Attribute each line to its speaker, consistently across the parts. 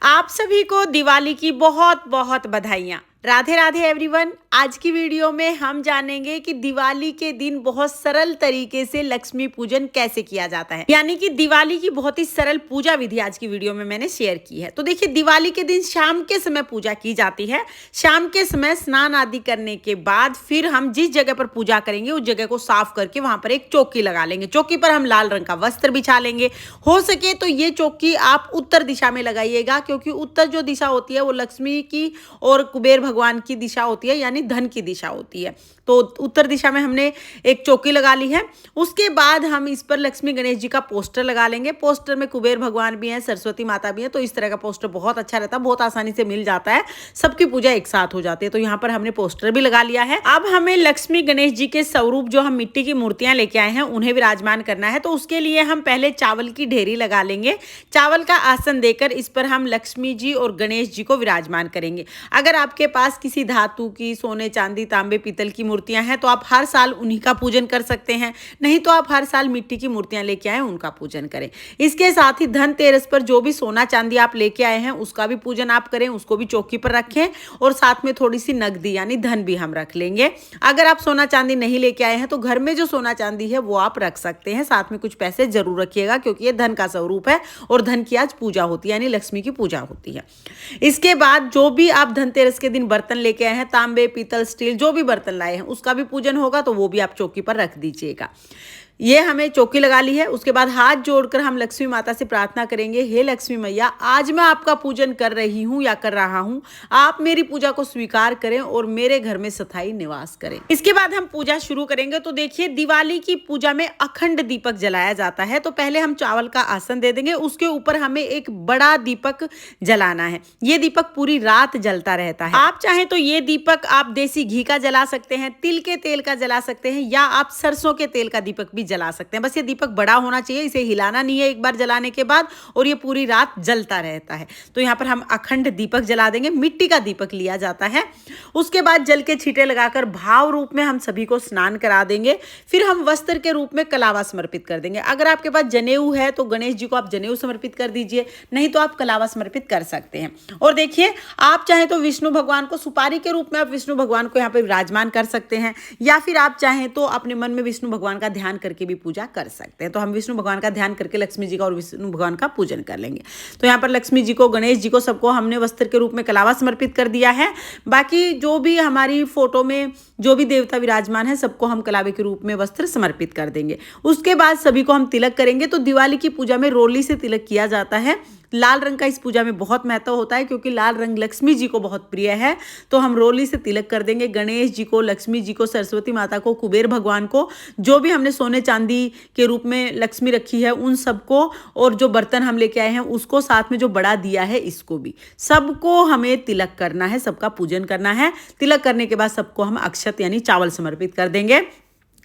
Speaker 1: आप सभी को दिवाली की बहुत बहुत बधाइयाँ। राधे राधे एवरीवन। आज की वीडियो में हम जानेंगे कि दिवाली के दिन बहुत सरल तरीके से लक्ष्मी पूजन कैसे किया जाता है, यानी कि दिवाली की बहुत ही सरल पूजा विधि आज की वीडियो में मैंने शेयर की है। तो देखिए, दिवाली के दिन शाम के समय पूजा की जाती है। शाम के समय स्नान आदि करने के बाद फिर हम जिस जगह पर पूजा करेंगे उस जगह को साफ करके वहां पर एक चौकी लगा लेंगे। चौकी पर हम लाल रंग का वस्त्र बिछा लेंगे। हो सके तो ये चौकी आप उत्तर दिशा में लगाइएगा, क्योंकि उत्तर जो दिशा होती है वो लक्ष्मी की और कुबेर भगवान की दिशा होती है, यानी धन की दिशा होती है। तो उत्तर दिशा में हमने एक चौकी लगा ली है। उसके बाद हम इस पर लक्ष्मी गणेश जी का पोस्टर लगा लेंगे। पोस्टर में कुबेर भगवान भी हैं, सरस्वती माता भी हैं, तो इस तरह का पोस्टर बहुत अच्छा रहता है, बहुत आसानी से मिल जाता है, सबकी पूजा एक साथ हो जाती है। तो यहाँ पर हमने पोस्टर भी लगा लिया है। अब हमें लक्ष्मी गणेश जी के स्वरूप जो हम मिट्टी की मूर्तियां लेके आए हैं उन्हें विराजमान करना है। तो उसके लिए हम पहले चावल की ढेरी लगा लेंगे। चावल का आसन देकर इस पर हम लक्ष्मी जी और गणेश जी को विराजमान करेंगे। अगर आपके पास किसी धातु की, सोने चांदी तांबे पीतल की मूर्तियां हैं तो आप हर साल उन्हीं का पूजन कर सकते हैं, नहीं तो आप हर साल मिट्टी की मूर्तियां लेके आए उनका पूजन करें। इसके साथ ही धनतेरस पर जो भी सोना चांदी आप लेके आए हैं उसका भी पूजन आप करें, उसको भी चौकी पर रखें और साथ में थोड़ी सी नकदी यानी धन भी हम रख लेंगे। अगर आप सोना चांदी नहीं लेके आए हैं तो घर में जो सोना चांदी है वो आप रख सकते हैं, साथ में कुछ पैसे जरूर रखिएगा, क्योंकि ये धन का स्वरूप है और धन की आज पूजा होती है, यानी लक्ष्मी की पूजा होती है। इसके बाद जो भी आप धनतेरस के दिन बर्तन लेके आए हैं, तांबे पीतल स्टील जो भी बर्तन लाए हैं उसका भी पूजन होगा, तो वो भी आप चौकी पर रख दीजिएगा। ये हमें चौकी लगा ली है। उसके बाद हाथ जोड़कर हम लक्ष्मी माता से प्रार्थना करेंगे, हे लक्ष्मी मैया, आज मैं आपका पूजन कर रही हूँ या कर रहा हूँ, आप मेरी पूजा को स्वीकार करें और मेरे घर में स्थायी निवास करें। इसके बाद हम पूजा शुरू करेंगे। तो देखिए, दिवाली की पूजा में अखंड दीपक जलाया जाता है। तो पहले हम चावल का आसन दे देंगे, उसके ऊपर हमें एक बड़ा दीपक जलाना है। ये दीपक पूरी रात जलता रहता है। आप चाहें तो ये दीपक आप देसी घी का जला सकते हैं, तिल के तेल का जला सकते हैं, या आप सरसों के तेल का दीपक भी जला सकते हैं। बस ये दीपक बड़ा होना चाहिए, इसे हिलाना नहीं है एक बार जलाने के बाद, और ये पूरी रात जलता रहता है। तो यहाँ पर हम अखंड दीपक जला देंगे। मिट्टी का दीपक लिया जाता है। उसके बाद जल के छींटे लगाकर भाव रूप में हम सभी को स्नान करा देंगे। फिर हम वस्त्र के रूप में कलावा समर्पित कर देंगे। अगर आपके पास जनेऊ है तो गणेश जी को आप जनेऊ समर्पित कर दीजिए, नहीं तो आप कलावा समर्पित कर सकते हैं। और देखिए, आप चाहें तो विष्णु भगवान को सुपारी के रूप में आप विष्णु भगवान को यहाँ पे विराजमान कर सकते हैं, या फिर आप चाहें तो अपने मन में विष्णु भगवान का ध्यान करके भी पूजा कर सकते हैं। तो हम विष्णु भगवान का ध्यान करके लक्ष्मी जी का और विष्णु भगवान का पूजन कर लेंगे। तो यहाँ पर लक्ष्मी जी को, गणेश जी को, सबको हमने वस्त्र के रूप में कलावा समर्पित कर दिया है। बाकी जो भी हमारी फोटो में जो भी देवता विराजमान है सबको हम कलावे के रूप में वस्त्र समर्पित कर देंगे। उसके बाद सभी को हम तिलक करेंगे। तो दिवाली की पूजा में रोली से तिलक किया जाता है। लाल रंग का इस पूजा में बहुत महत्व होता है, क्योंकि लाल रंग लक्ष्मी जी को बहुत प्रिय है। तो हम रोली से तिलक कर देंगे गणेश जी को, लक्ष्मी जी को, सरस्वती माता को, कुबेर भगवान को, जो भी हमने सोने चांदी के रूप में लक्ष्मी रखी है उन सबको, और जो बर्तन हम लेके आए हैं उसको, साथ में जो बड़ा दिया है इसको भी, सबको हमें तिलक करना है, सबका पूजन करना है। तिलक करने के बाद सबको हम अक्षत यानी चावल समर्पित कर देंगे।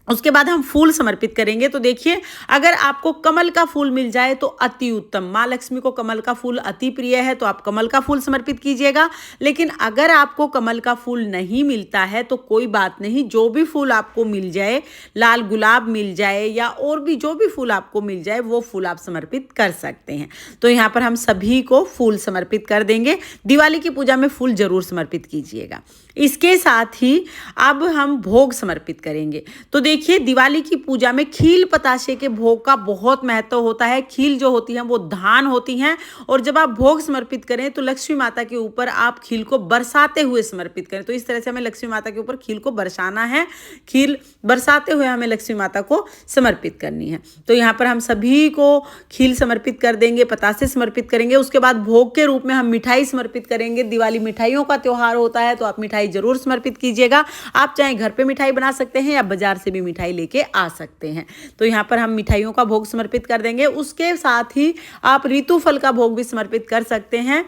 Speaker 1: उसके बाद हम फूल समर्पित करेंगे। तो देखिए, अगर आपको कमल का फूल मिल जाए तो अति उत्तम। माँ लक्ष्मी को कमल का फूल अति प्रिय है, तो आप कमल का फूल समर्पित कीजिएगा। लेकिन अगर आपको कमल का फूल नहीं मिलता है तो कोई बात नहीं, जो भी फूल आपको मिल जाए, लाल गुलाब मिल जाए या और भी जो भी फूल आपको मिल जाए वो फूल आप समर्पित कर सकते हैं। तो यहाँ पर हम सभी को फूल समर्पित कर देंगे। दिवाली की पूजा में फूल जरूर समर्पित कीजिएगा। इसके साथ ही अब हम भोग समर्पित करेंगे। तो देखिए, दिवाली की पूजा में खील पताशे के भोग का बहुत महत्व होता है। खील जो होती हैं वो धान होती हैं, और जब आप भोग समर्पित करें तो लक्ष्मी माता के ऊपर आप खील को बरसाते हुए समर्पित करें। तो इस तरह से हमें लक्ष्मी माता के ऊपर खील को बरसाना है। खील बरसाते हुए हमें लक्ष्मी माता को समर्पित करनी है। तो यहाँ पर हम सभी को खील समर्पित कर देंगे, पतासे समर्पित करेंगे। उसके बाद भोग के रूप में हम मिठाई समर्पित करेंगे। दिवाली मिठाइयों का त्योहार होता है, तो आप मिठाई जरूर समर्पित कीजिएगा। आप चाहे घर पे मिठाई बना सकते हैं या बाजार से भी मिठाई लेके आ सकते हैं। तो यहाँ पर हम मिठाइयों का भोग समर्पित कर देंगे। उसके साथ ही आप ऋतु फल का भोग भी समर्पित कर सकते हैं।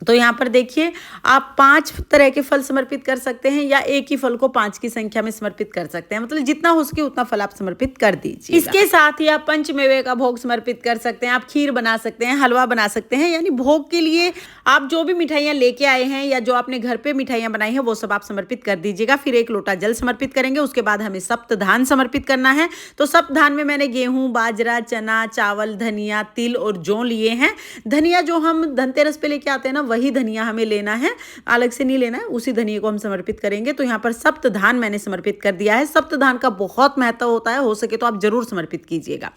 Speaker 1: तो यहाँ पर देखिए आप 5 तरह के फल समर्पित कर सकते हैं या एक ही फल को 5 की संख्या में समर्पित कर सकते हैं, मतलब जितना हो सके उतना फल आप समर्पित कर दीजिए। इसके साथ ही आप पंचमेवे का भोग समर्पित कर सकते हैं, आप खीर बना सकते हैं, हलवा बना सकते हैं, यानी भोग के लिए आप जो भी मिठाइयाँ लेके आए हैं या जो आपने घर पे मिठाइयाँ बनाई हैं वो सब आप समर्पित कर दीजिएगा। फिर 1 लोटा जल समर्पित करेंगे। उसके बाद हमें सप्तधान समर्पित करना है। तो सप्तधान में मैंने गेहूं, बाजरा, चना, चावल, धनिया, तिल और जौ लिए हैं। धनिया जो हम धनतेरस पे लेके आते हैं ना, वही धनिया हमें लेना है, अलग से नहीं लेना है, उसी धनिया को हम समर्पित करेंगे। तो यहाँ पर सप्तधान मैंने समर्पित कर दिया है। सप्तधान का बहुत महत्व होता है, हो सके तो आप जरूर समर्पित कीजिएगा।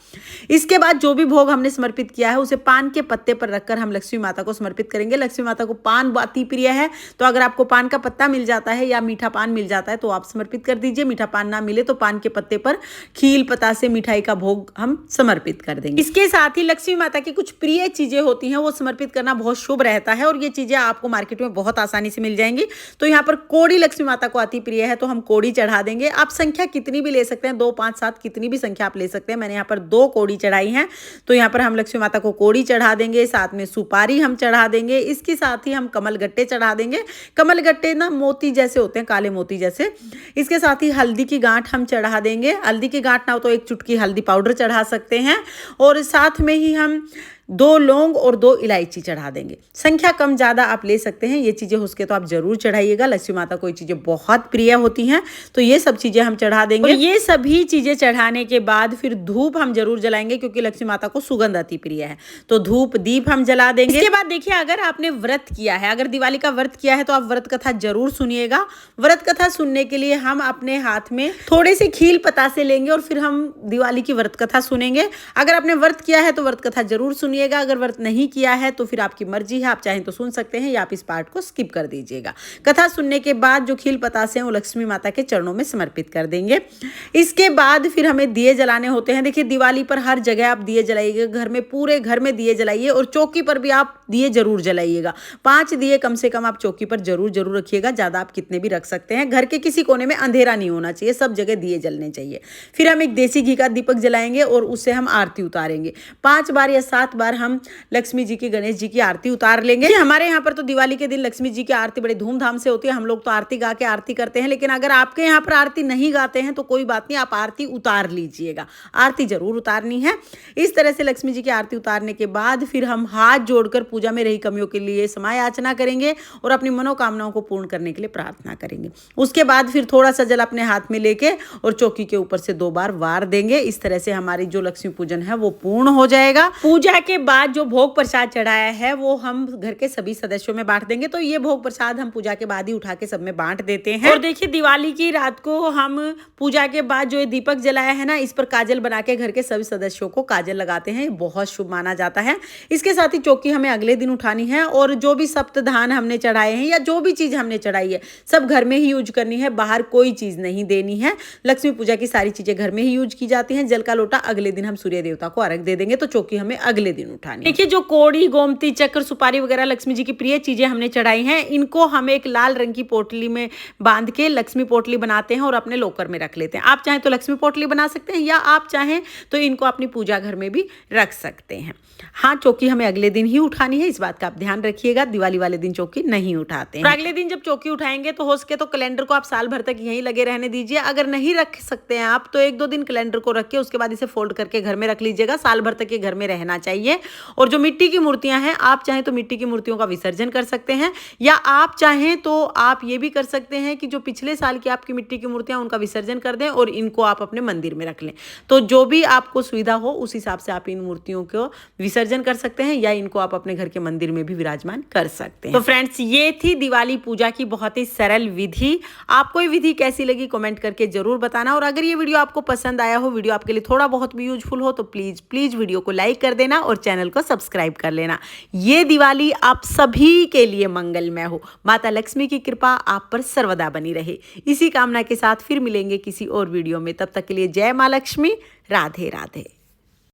Speaker 1: इसके बाद जो भी भोग हमने समर्पित किया है उसे पान के पत्ते पर रखकर हम लक्ष्मी माता को समर्पित करेंगे। लक्ष्मी माता को पान अति प्रिय है, तो अगर आपको पान का पत्ता मिल जाता है या मीठा पान मिल जाता है तो आप समर्पित कर दीजिए। मीठा पान ना मिले तो पान के पत्ते पर खील पता से मिठाई का भोग हम समर्पित कर देंगे। इसके साथ ही लक्ष्मी माता की कुछ प्रिय चीजें होती हैं, वो समर्पित करना बहुत शुभ रहता है और ये चीजें आपको मार्केट में बहुत आसानी से मिल जाएंगी। तो यहाँ पर कोड़ी लक्ष्मी माता को अति प्रिय है, तो हम कोड़ी चढ़ा देंगे। आप संख्या कितनी भी ले सकते हैं, 2, 5, 7 कितनी भी संख्या आप ले सकते हैं। मैंने यहाँ पर 2 कोड़ी चढ़ाई हैं, तो यहाँ पर हम लक्ष्मी माता को कोड़ी चढ़ा देंगे, साथ में सुपारी हम चढ़ा देंगे। इसके साथ ही हम कमल गट्टे चढ़ा देंगे। कमल गट्टे ना मोती जैसे होते हैं, काले मोती जैसे। इसके साथ ही हल्दी की गांठ हम चढ़ा देंगे। हल्दी की गांठ ना हो तो 1 चुटकी हल्दी पाउडर चढ़ा सकते हैं और साथ में ही हम 2 लौंग और 2 इलायची चढ़ा देंगे। संख्या कम ज़्यादा आप ले सकते हैं, ये चीज़ें हो सके तो आप जरूर चढ़ाइएगा। लक्ष्मी माता को ये चीज़ें बहुत प्रिय होती हैं, तो ये सब चीज़ें हम चढ़ा देंगे। और ये सभी चीज़ें चढ़ाने के बाद फिर धूप हम जरूर जलाएंगे, क्योंकि लक्ष्मी माता को सुगंध अति प्रिय है, तो धूप दीप हम जला देंगे। इसके बाद देखिए, अगर आपने व्रत किया है, अगर दिवाली का व्रत किया है तो आप व्रत कथा जरूर सुनिएगा। व्रत कथा सुनने के लिए हम अपने हाथ में थोड़े से खील पतासे लेंगे और फिर हम दिवाली की व्रत कथा सुनेंगे। अगर आपने व्रत किया है तो व्रत कथा जरूर सुनिएगा। अगर व्रत नहीं किया है तो फिर आपकी मर्जी है, आप चाहें तो सुन सकते हैं या आप इस पार्ट को स्किप कर दीजिएगा। कथा सुनने के बाद जो खील पतासे हैं वो लक्ष्मी माता के चरणों में समर्पित कर देंगे। इसके बाद फिर हमें दिए जलाने होते हैं। देखिए, दिवाली पर हर जगह आप दिए जलाइएगा, घर में पूरे घर में दिए जलाइए और चौकी पर भी आप दिए जरूर जलाइएगा। 5 दिए कम से कम आप चौकी पर जरूर रखिएगा, ज्यादा आप कितने भी रख सकते हैं। घर के किसी कोने में अंधेरा नहीं होना चाहिए, सब जगह दिए जलने चाहिए। फिर हम एक देसी घी का दीपक जलाएंगे और उससे हम आरती उतारेंगे। 5 बार या 7 बार हम लक्ष्मी जी की, गणेश जी की आरती उतार लेंगे। हमारे यहाँ पर तो दिवाली के दिन लक्ष्मी जी की आरती बड़े धूमधाम से होती है, हम लोग तो आरती गा के आरती करते हैं। लेकिन अगर आपके यहाँ पर आरती नहीं गाते हैं तो कोई बात नहीं, आप आरती उतार लीजिएगा, आरती जरूर उतारनी है। इस तरह से लक्ष्मी जी की आरती उतारने के बाद फिर हम हाथ जोड़कर पूजा में रही कमियों के लिए समय याचना करेंगे और अपनी मनोकामनाओं को पूर्ण करने के लिए प्रार्थना करेंगे। उसके बाद फिर थोड़ा सा जल अपने हाथ में लेके और चौकी के ऊपर से 2 बार वार देंगे। इस तरह से हमारी जो लक्ष्मी पूजन है वो पूर्ण हो जाएगा। पूजा के बाद जो भोग प्रसाद चढ़ाया है वो हम घर के सभी सदस्यों में बांट देंगे। तो ये भोग प्रसाद हम पूजा के बाद ही उठा के सब में बांट देते हैं। और देखिए, दिवाली की रात को हम पूजा के बाद जो ये दीपक जलाया है ना, इस पर काजल बना के घर के सभी सदस्यों को काजल लगाते हैं, बहुत शुभ माना जाता है। इसके साथ ही चौकी हमें अगले दिन उठानी है और जो भी सप्तधान हमने चढ़ाए हैं या जो भी चीज हमने चढ़ाई है सब घर में ही यूज करनी है, बाहर कोई चीज नहीं देनी है। लक्ष्मी पूजा की सारी चीजें घर में ही यूज की जाती हैं। जल का लोटा अगले दिन हम सूर्य देवता को अर्घ दे देंगे, तो चौकी हमें अगले दिन उठानी है। देखिए, जो कोड़ी, गोमती, चक्र, सुपारी वगैरह लक्ष्मी जी की प्रिय चीजें हमने चढ़ाई हैं, इनको हम एक लाल रंग की पोटली में बांध के लक्ष्मी पोटली बनाते हैं और अपने लॉकर में रख लेते हैं। आप चाहें तो लक्ष्मी पोटली बना सकते हैं या आप चाहें तो इनको अपनी पूजा घर में भी रख सकते हैं। हाँ, चौकी हमें अगले दिन ही उठानी है, इस बात का आप ध्यान रखिएगा। दिवाली वाले दिन चौकी नहीं उठाते हैं। अगले दिन जब चौकी उठाएंगे तो हो सके तो कैलेंडर को आप साल भर तक यहीं लगे रहने दीजिए। अगर नहीं रख सकते हैं आप तो 1-2 दिन कैलेंडर को रख के उसके बाद इसे फोल्ड करके घर में रख लीजिएगा। साल भर तक ये घर में रहना चाहिए। और जो मिट्टी की मूर्तियां हैं, आप चाहें तो मिट्टी की मूर्तियों का विसर्जन कर सकते हैं या आप चाहें तो आप ये भी कर सकते हैं कि जो पिछले साल की आपकी मिट्टी की मूर्तियां उनका विसर्जन कर दें और इनको आप अपने मंदिर में रख लें। तो जो भी आपको सुविधा हो उस हिसाब से आप इन मूर्तियों को विसर्जन कर सकते हैं या इनको आप अपने घर के मंदिर में भी विराजमान कर सकते हैं। तो फ्रेंड्स, ये थी दिवाली पूजा की बहुत ही सरल विधि। आपको ये विधि कैसी लगी कमेंट करके जरूर बताना। और अगर ये वीडियो आपको पसंद आया हो, वीडियो आपके लिए थोड़ा बहुत भी यूजफुल हो, तो प्लीज वीडियो को लाइक कर देना और चैनल को सब्सक्राइब कर लेना। ये दिवाली आप सभी के लिए मंगलमय हो। माता लक्ष्मी की कृपा आप पर सर्वदा बनी रहे। इसी कामना के साथ फिर मिलेंगे किसी और वीडियो में। तब तक के लिए जय मां लक्ष्मी। राधे राधे।